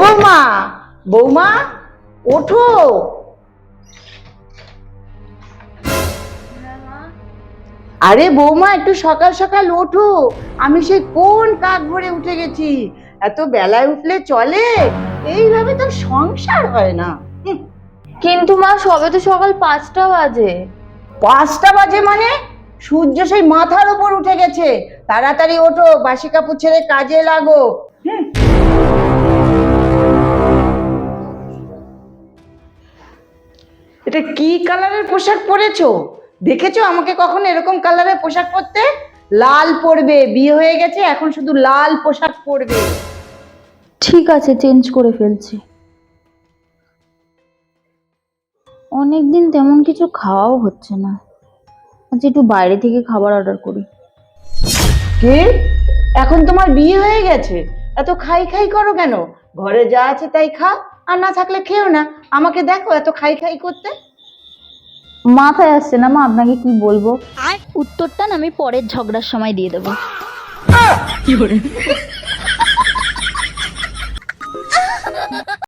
বৌমা, বৌমা ওঠো। আরে বৌমা একটু সকাল সকাল ওঠো, আমি সেই কোন কাক ভরে উঠে গেছি। এত বেলায় উঠলে চলে? এইভাবে তো সংসার হয় না। কিন্তু মা সবে তো সকাল 5টা বাজে। 5টা বাজে মানে? সূর্য সেই মাথার উপর উঠে গেছে। তাড়াতাড়ি ওঠো, বাসি কাপড় ছেড়ে কাজে লাগো। এটা কি কালারের পোশাক পরেছো? দেখেছো আমাকে কখনো এরকম কালারের পোশাক পরতে? লাল পরবে, বিয়ে হয়ে গেছে এখন শুধু লাল পোশাক পরবে। ঠিক আছে, চেঞ্জ করে ফেলছি। অনেকদিন তেমন কিছু খাওয়াও হচ্ছে না, আজ একটু বাইরে থেকে খাবার অর্ডার করি। কে? এখন তোমার বিয়ে হয়ে গেছে, এত খাই খাই করো কেন? ঘরে যা আছে তাই খাও, আর না থাকলে খেও না। আমাকে দেখো এত খাই খাই করতে। মাথায় আসছে না মা, আপনাকে কি বলবো। উত্তরটা না আমি পরের ঝগড়ার সময় দিয়ে দেবো।